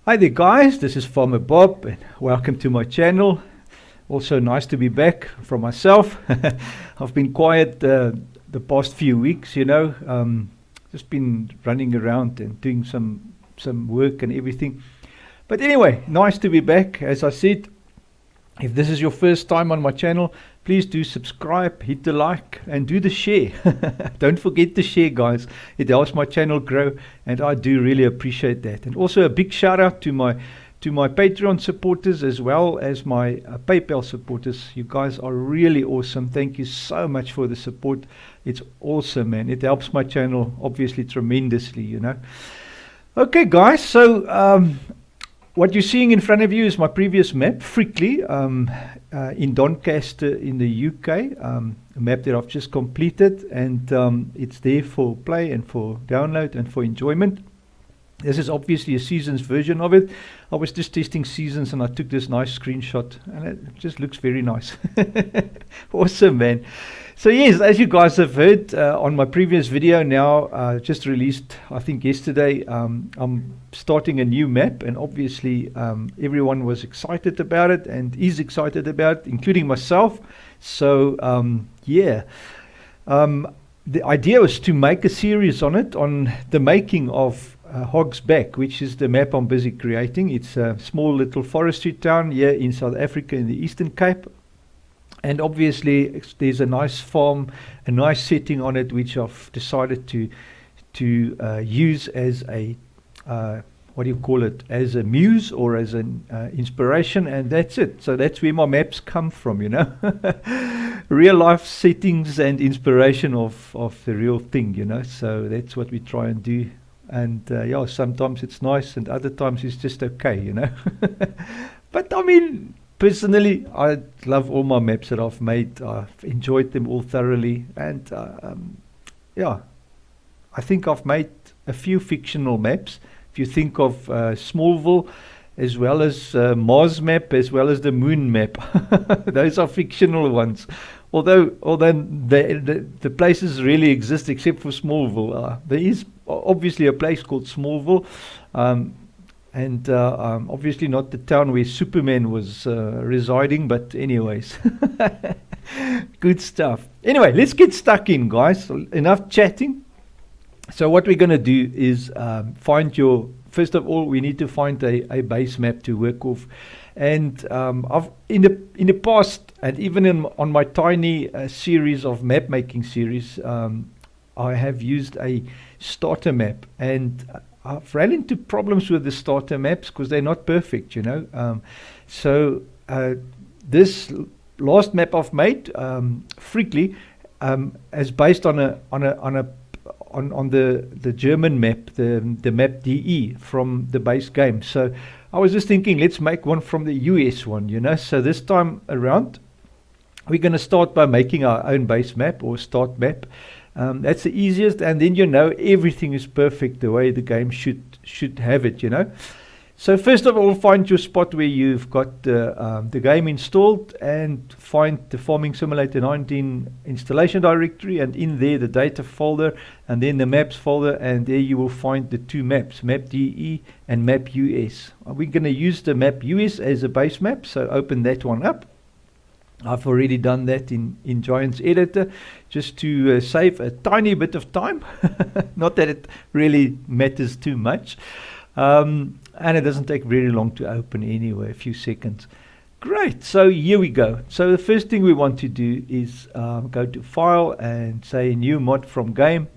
Hi there guys, this is Farmer Bob and welcome to my channel. Also nice to be back from myself. I've been quiet the past few weeks, just been running around and doing some work and everything. But anyway, nice to be back. As I said, if this is your first time on my channel, please do subscribe, hit the like and do the share. Don't forget to share, guys. It helps my channel grow and I do really appreciate that. And also a big shout out to my Patreon supporters as well as my PayPal supporters. You guys are really awesome. Thank you so much for the support. It's awesome, man. It helps my channel obviously tremendously, Okay guys, so what you're seeing in front of you is my previous map, Frickley, in Doncaster in the UK, a map that I've just completed, and it's there for play and for download and for enjoyment. This is obviously a seasons version of it. I was just testing seasons and I took this nice screenshot and it just looks very nice. Awesome, man. So yes, as you guys have heard on my previous video now, just released I think yesterday, I'm starting a new map, and obviously everyone was excited about it and is excited about it, including myself. So yeah, the idea was to make a series on it, on the making of HoggsBack, which is the map I'm busy creating. It's a small little forestry town here in South Africa in the Eastern Cape. And obviously there's a nice farm, a nice setting on it, which I've decided to use as a, what do you call it, as a muse or as an inspiration, and that's it. So that's where my maps come from, real life settings and inspiration of the real thing, so that's what we try and do. And yeah, sometimes it's nice and other times it's just okay, But I mean, personally, I love all my maps that I've made. I've enjoyed them all thoroughly. And yeah, I think I've made a few fictional maps. If you think of Smallville, as well as Mars map, as well as the Moon map. Those are fictional ones. Although the places really exist except for Smallville. There is obviously a place called Smallville. And obviously not the town where Superman was residing, but anyways. Good stuff. Anyway, let's get stuck in, guys. Enough chatting. So what we're going to do is first of all, we need to find a base map to work off. And I've in the past, and even on my tiny series of map making series, I have used a starter map, and I've ran into problems with the starter maps because they're not perfect, So this last map I've made, Frickley, is based on the German map, the map DE from the base game. So I was just thinking, let's make one from the US one, So this time around, we're going to start by making our own base map or start map. That's the easiest, and then everything is perfect the way the game should have it, So first of all, find your spot where you've got the game installed, and find the Farming Simulator 19 installation directory, and in there the data folder, and then the maps folder, and there you will find the two maps, map DE and map US. We're going to use the map US as a base map, so open that one up. I've already done that in Giant's editor just to save a tiny bit of time. Not that it really matters too much. And it doesn't take very long to open anyway, a few seconds. Great, so here we go. So the first thing we want to do is go to File and say New Mod from Game.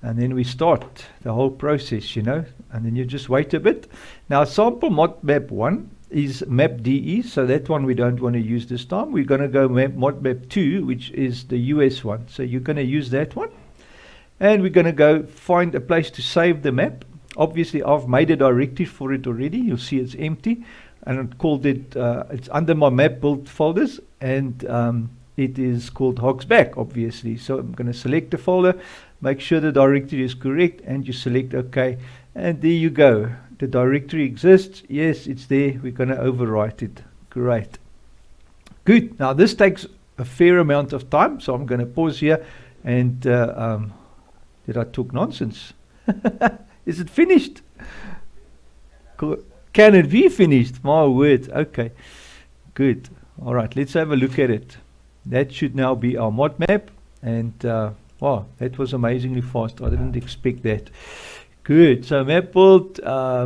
And then we start the whole process, and then you just wait a bit. Now sample mod map 1 is map DE, so that one we don't want to use this time. We're going to go mod map 2, which is the US one. So you're going to use that one. And we're going to go find a place to save the map. Obviously, I've made a directory for it already. You'll see it's empty. And I called it, it's under my map build folders. And it is called HoggsBack, obviously. So I'm going to select the folder, make sure the directory is correct, and you select OK. And there you go. The directory exists. Yes, it's there. We're going to overwrite it. Great. Good. Now this takes a fair amount of time, so I'm going to pause here. And did I talk nonsense? Is it finished? Can it be finished? My word. Okay, good. All right, let's have a look at it. That should now be our mod map. And wow, that was amazingly fast. I didn't expect that. Good. So map build,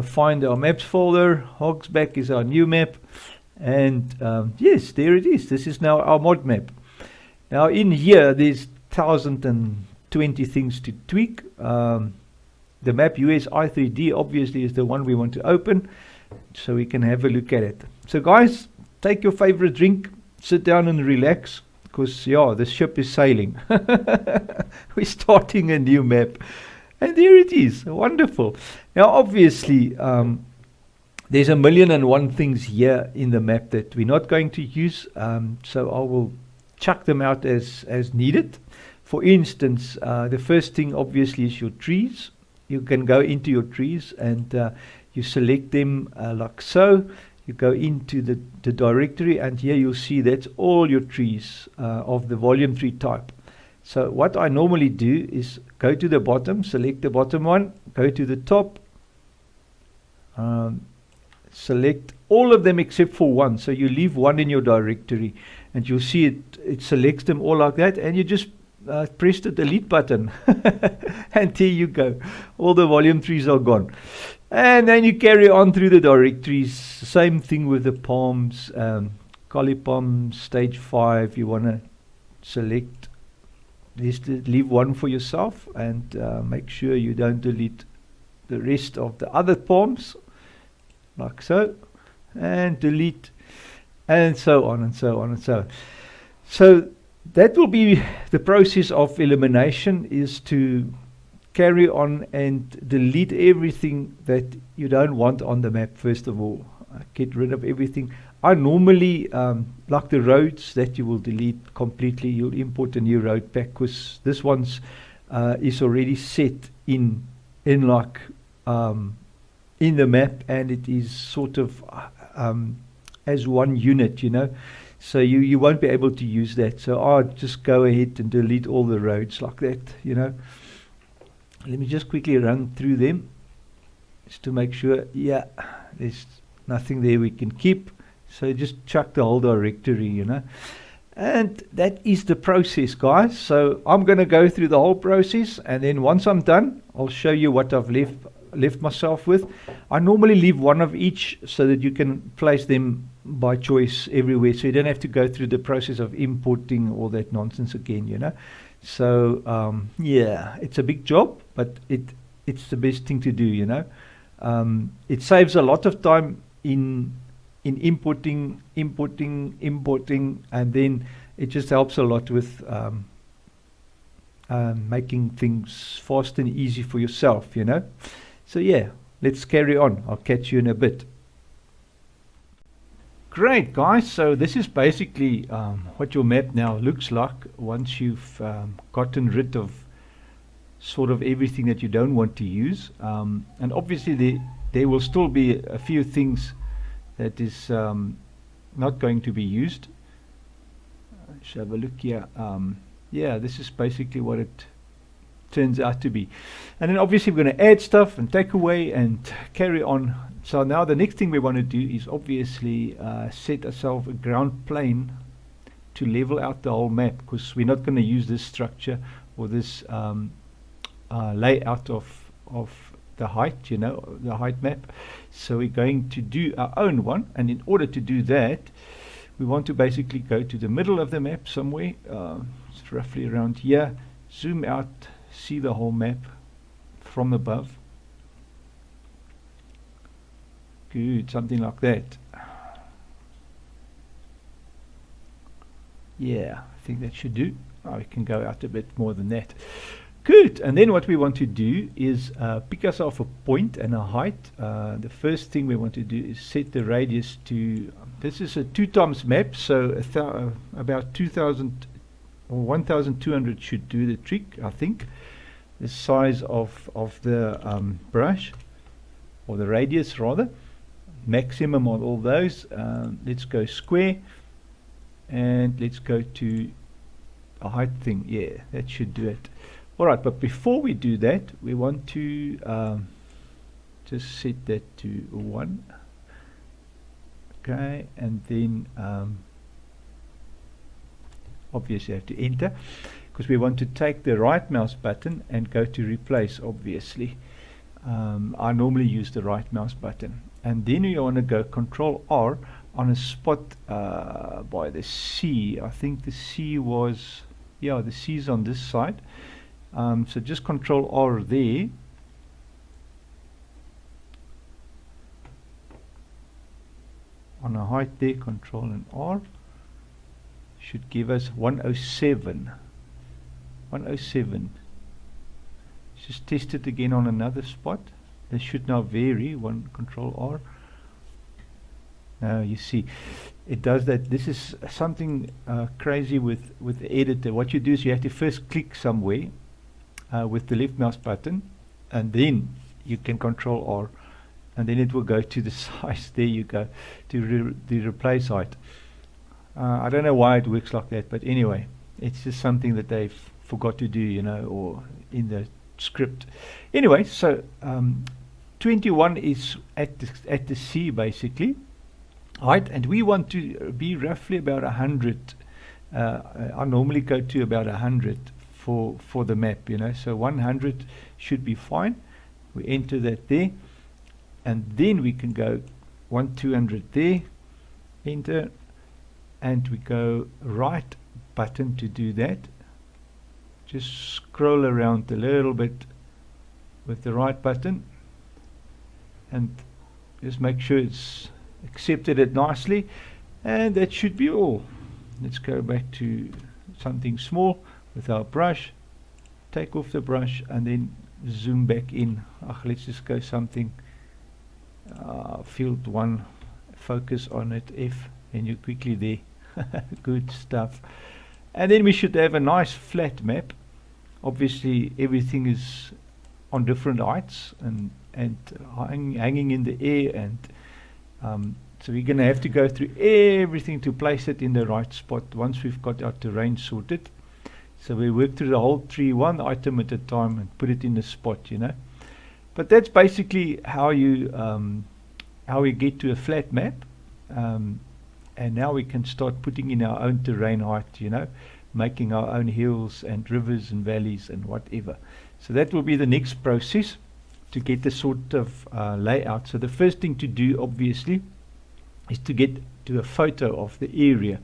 find our maps folder. HoggsBack is our new map. And yes, there it is. This is now our mod map. Now in here, there's 1020 things to tweak. The map US I3D obviously is the one we want to open, so we can have a look at it. So guys, take your favorite drink, sit down and relax, because yeah, the ship is sailing. We're starting a new map. And there it is. Wonderful. Now obviously, there's 1,000,001 things here in the map that we're not going to use, so I will chuck them out as needed. For instance, the first thing obviously is your trees. You can go into your trees and you select them like so. You go into the directory, and here you'll see that's all your trees of the volume 3 type. So what I normally do is go to the bottom, select the bottom one, go to the top, select all of them except for one. So you leave one in your directory, and you'll see it selects them all like that, and you just press the delete button and there you go, all the volume 3s are gone. And then you carry on through the directories. Same thing with the palms, Colipalm stage 5. You want to select this, leave one for yourself, and make sure you don't delete the rest of the other palms, like so, and delete, and so on and so on and so on. So that will be the process of elimination, is to carry on and delete everything that you don't want on the map. First of all, get rid of everything. I normally, like the roads, that you will delete completely. You'll import a new road pack, because this one's is already set in like in the map, and it is sort of as one unit, you know. So you won't be able to use that. So I'll just go ahead and delete all the roads like that, you know. Let me just quickly run through them, just to make sure, yeah, there's nothing there we can keep. So just chuck the whole directory, you know. And that is the process, guys. So I'm going to go through the whole process, and then once I'm done, I'll show you what I've left myself with. I normally leave one of each so that you can place them by choice everywhere, so you don't have to go through the process of importing all that nonsense again, you know. So yeah, it's a big job, but it's the best thing to do, you know. It saves a lot of time in importing, and then it just helps a lot with making things fast and easy for yourself, you know. So yeah, let's carry on. I'll catch you in a bit. Great, guys. So this is basically what your map now looks like once you've gotten rid of sort of everything that you don't want to use. And obviously there will still be a few things that is not going to be used. Let's have a look here. Yeah, this is basically what it turns out to be. And then obviously we're going to add stuff and take away and carry on. So now the next thing we want to do is obviously set ourselves a ground plane to level out the whole map, because we're not going to use this structure or this layout of the height, you know, the height map. So we're going to do our own one, and in order to do that, we want to basically go to the middle of the map somewhere. It's roughly around here. Zoom out, see the whole map from above. Good, something like that. Yeah, I think that should do. Oh, we can go out a bit more than that. Good, and then what we want to do is pick ourselves a point and a height. The first thing we want to do is set the radius to, this is a 2 times map, so about 2,000 or 1,200 should do the trick, I think. The size of the brush, or the radius rather. Maximum on all those. Let's go square, and let's go to a height thing. Yeah, that should do it. Alright, but before we do that, we want to just set that to 1. Okay, and then obviously I have to enter, because we want to take the right mouse button and go to replace. Obviously I normally use the right mouse button, and then you want to go Control R on a spot by the C. I think the C was, yeah, the C is on this side. So just Control R there, on a height there, Control and R should give us 107. 107. Just test it again on another spot. This should now vary. Control R. Now you see it does that. This is something crazy with the editor. What you do is you have to first click somewhere with the left mouse button, and then you can Control R, and then it will go to the size. There you go, to the replace height. I don't know why it works like that, but anyway, it's just something that they've forgot to do, you know, or in the script. Anyway, so 21 is at the C basically, right? And we want to be roughly about 100. I normally go to about 100 for the map, you know, so 100 should be fine. We enter that there, and then we can go 200 there, enter, and we go right button to do that. Just scroll around a little bit with the right button and just make sure it's accepted it nicely, and that should be all. Let's go back to something small with our brush, take off the brush and then zoom back in. Let's just go something field 1, focus on it, F, and you're quickly there. Good stuff. And then we should have a nice flat map. Obviously everything is on different heights and hanging in the air, and so we're going to have to go through everything to place it in the right spot once we've got our terrain sorted. So we work through the whole tree one item at a time and put it in the spot, you know. But that's basically how you how we get to a flat map. And now we can start putting in our own terrain height, you know, making our own hills and rivers and valleys and whatever. So that will be the next process to get the sort of layout. So the first thing to do obviously is to get to a photo of the area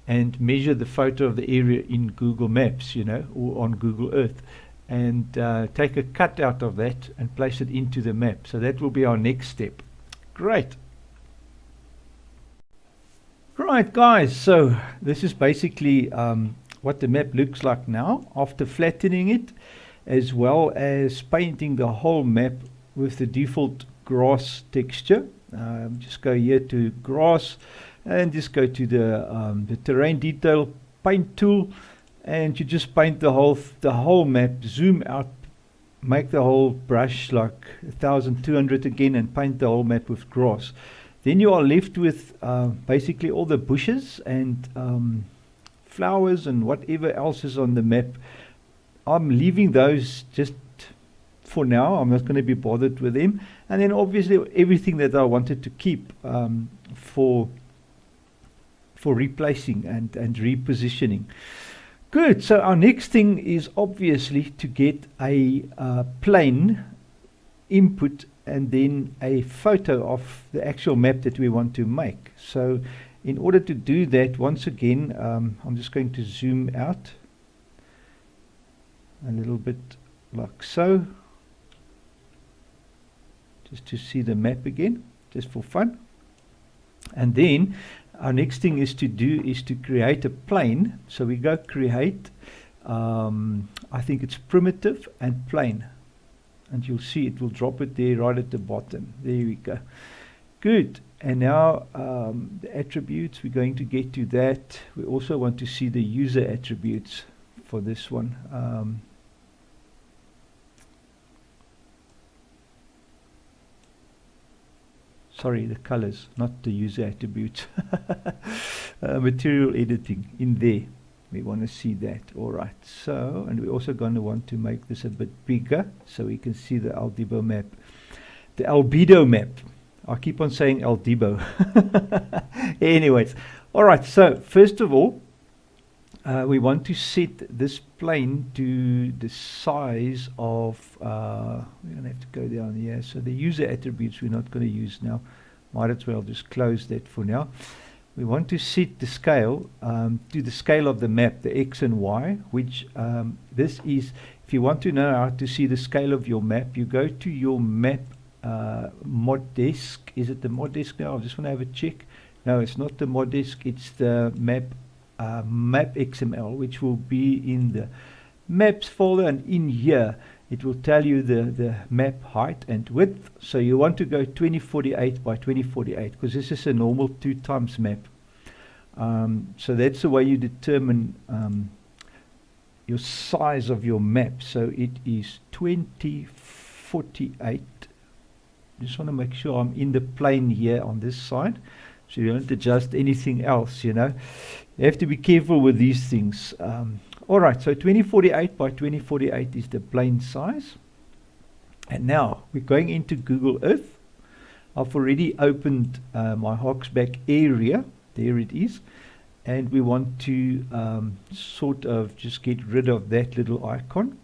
and measure the photo of the area in Google Maps, you know, or on Google Earth, and take a cut out of that and place it into the map. So that will be our next step. Great. Right guys, so this is basically what the map looks like now after flattening it, as well as painting the whole map with the default grass texture. Just go here to grass and just go to the terrain detail paint tool, and you just paint the whole map, zoom out, make the whole brush like 1200 again, and paint the whole map with grass. Then you are left with basically all the bushes and flowers and whatever else is on the map. I'm leaving those just for now. I'm not going to be bothered with them. And then obviously everything that I wanted to keep for replacing and repositioning. Good. So our next thing is obviously to get a plane input and then a photo of the actual map that we want to make. So in order to do that, once again, I'm just going to zoom out a little bit like so, just to see the map again, just for fun. And then our next thing is to create a plane. So we go create, I think it's primitive and plane. And you'll see it will drop it there right at the bottom. There we go. Good. And now the attributes, we're going to get to that. We also want to see the user attributes for this one. Sorry, the colors, not the user attributes. Material editing in there. We want to see that. All right. So, and we're also going to want to make this a bit bigger so we can see the Aldibo map. the albedo map. I keep on saying Aldibo. Anyways, all right, so first of all, we want to set this plane to the size of, we're going to have to go down here. So the user attributes we're not going to use now. Might as well just close that for now. We want to set the scale to the scale of the map, the X and Y, which this is, if you want to know how to see the scale of your map, you go to your map mod desk. Is it the mod desk now? I just want to have a check. No, it's not the mod desk, it's the map XML, which will be in the maps folder, and in here it will tell you the map height and width. So you want to go 2048 by 2048 because this is a normal 2 times map. So that's the way you determine your size of your map. So it is 2048. Just want to make sure I'm in the plane here on this side, so you don't adjust anything else, you know. You have to be careful with these things. Alright, so 2048 by 2048 is the plane size. And now we're going into Google Earth. I've already opened my HoggsBack area. There it is. And we want to sort of just get rid of that little icon.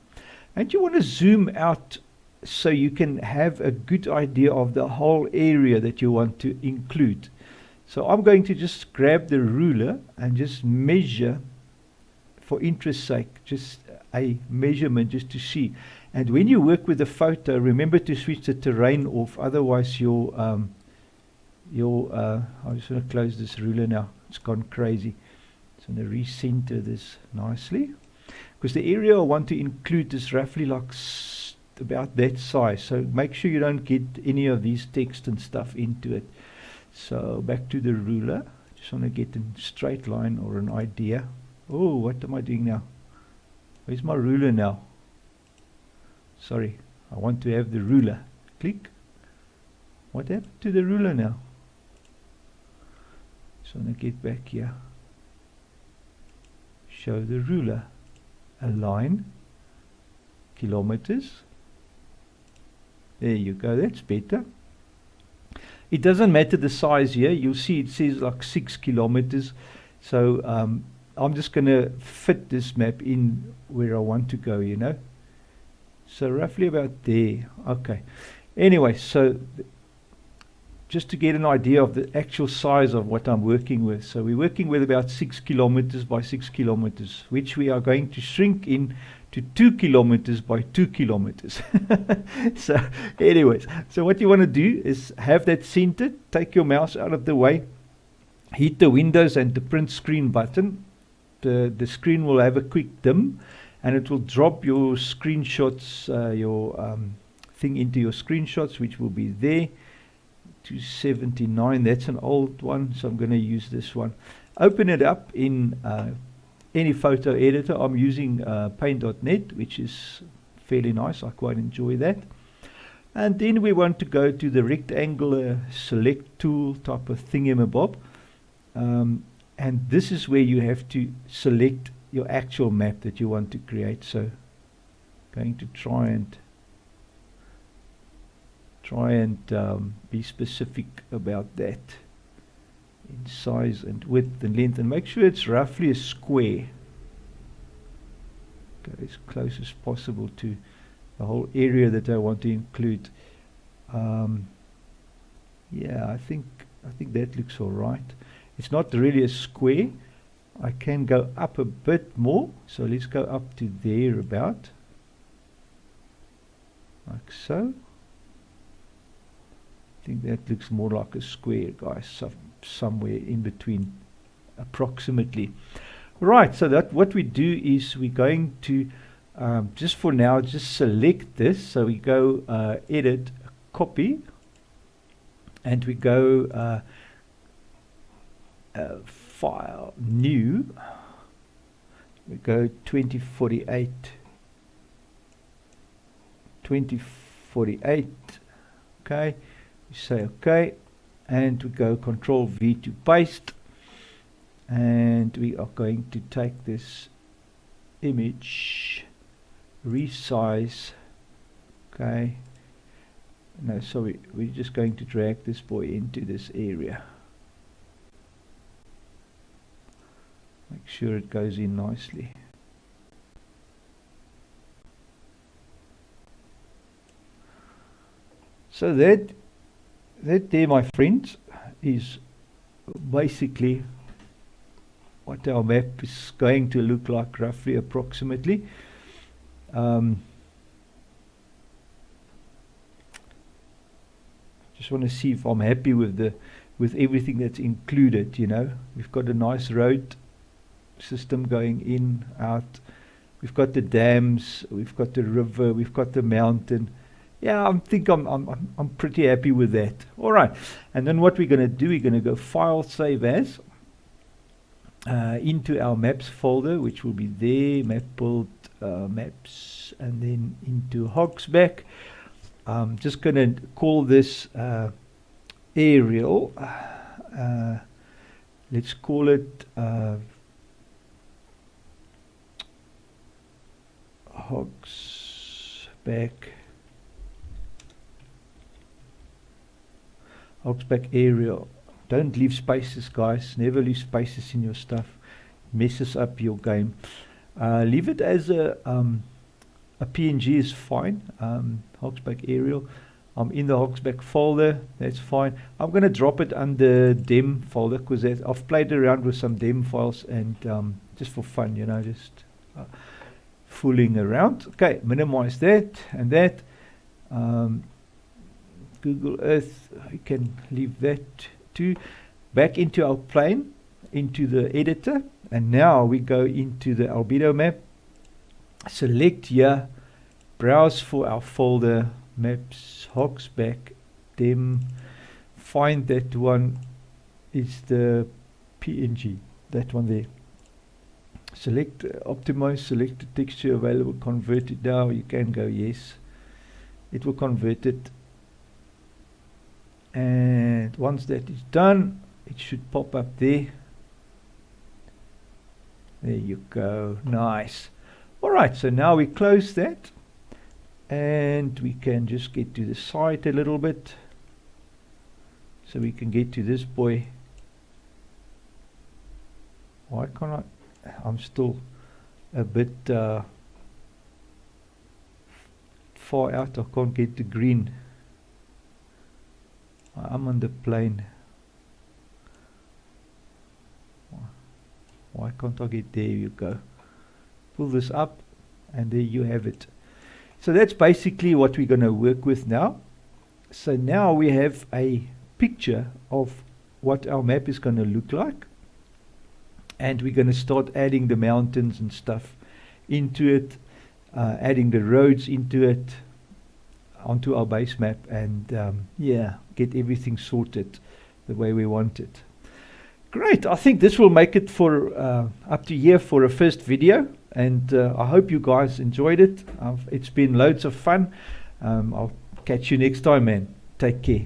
And you want to zoom out so you can have a good idea of the whole area that you want to include. So I'm going to just grab the ruler and just measure, for interest's sake, just a measurement just to see. And when you work with a photo, remember to switch the terrain off, otherwise your I'm just going to close this ruler now. It's gone crazy. So I'm going to recenter this nicely, because the area I want to include is roughly like about that size. So make sure you don't get any of these text and stuff into it. So back to the ruler. Just want to get a straight line or an idea. Oh, what am I doing now? Where's my ruler now? Sorry, I want to have the ruler. Click. What happened to the ruler now? Just want to get back here. Show the ruler. Align. Kilometers. There you go, that's better. It doesn't matter the size here. You'll see it says like 6 kilometers. So I'm just going to fit this map in where I want to go, you know. So roughly about there. Okay. Anyway, so just to get an idea of the actual size of what I'm working with. So we're working with about 6 kilometers by 6 kilometers, which we are going to shrink in to 2 kilometers by 2 kilometers. So anyways, so what you want to do is have that centered, take your mouse out of the way, hit the Windows and the print screen button. The screen will have a quick dim, and it will drop your screenshots, your thing into your screenshots, which will be there. 279, that's an old one, so I'm going to use this one. Open it up in any photo editor. I'm using Paintnet, which is fairly nice. I quite enjoy that. And then we want to go to the rectangular select tool type of thingamabob. And this is where you have to select your actual map that you want to create. So going to try and be specific about that in size and width and length, and make sure it's roughly a square. Go as close as possible to the whole area that I want to include. Yeah, I think that looks all right. It's not really a square. I can go up a bit more, so let's go up to there about, like so. I think that looks more like a square, guys, somewhere in between, approximately. Right, so that what we do is we're going to just for now just select this. So we go edit, copy, and we go file, new. We go 2048. Okay, we say okay, and we go Control V to paste, and we are going to take this image, resize, okay, no, sorry, we're just going to drag this boy into this area. Make sure it goes in nicely. So that there, my friends, is basically what our map is going to look like, roughly, approximately. Just want to see if I'm happy with everything that's included. You know, we've got a nice road system going in, out. We've got the dams, we've got the river, we've got the mountain. Yeah, I think I'm pretty happy with that. All right, and then what we're going to do, we're going to go File, Save As, into our Maps folder, which will be there, Map Build, Maps, and then into HoggsBack. I'm just going to call this aerial. Let's call it HoggsBack. HoggsBack aerial. Don't leave spaces, guys. Never leave spaces in your stuff. Messes up your game. Leave it as a PNG is fine. HoggsBack aerial. I'm in the HoggsBack folder. That's fine. I'm going to drop it under dem folder because I've played around with some dem files and just for fun, you know, just fooling around. Okay, minimize that and that. Google Earth, we can leave that too. Back into our plane, into the editor, and now we go into the albedo map. Select here, browse for our folder, maps, HoggsBack, dem. Find that one is the PNG, that one there. Select optimize, select the texture available, convert it now. You can go yes, it will convert it. And once that is done, it should pop up there. There you go. Nice. All right, so now we close that and we can just get to the side a little bit so we can get to this boy. Why can't I'm still a bit far out. I can't get the green. I'm on the plane. Why can't I get there? You go. Pull this up and there you have it. So that's basically what we're going to work with now. So now we have a picture of what our map is going to look like, and we're going to start adding the mountains and stuff into it, adding the roads into it, onto our base map, and yeah, get everything sorted the way we want it. Great. I think this will make it for up to here for a first video, and I hope you guys enjoyed it. It's been loads of fun. I'll catch you next time, man. Take care.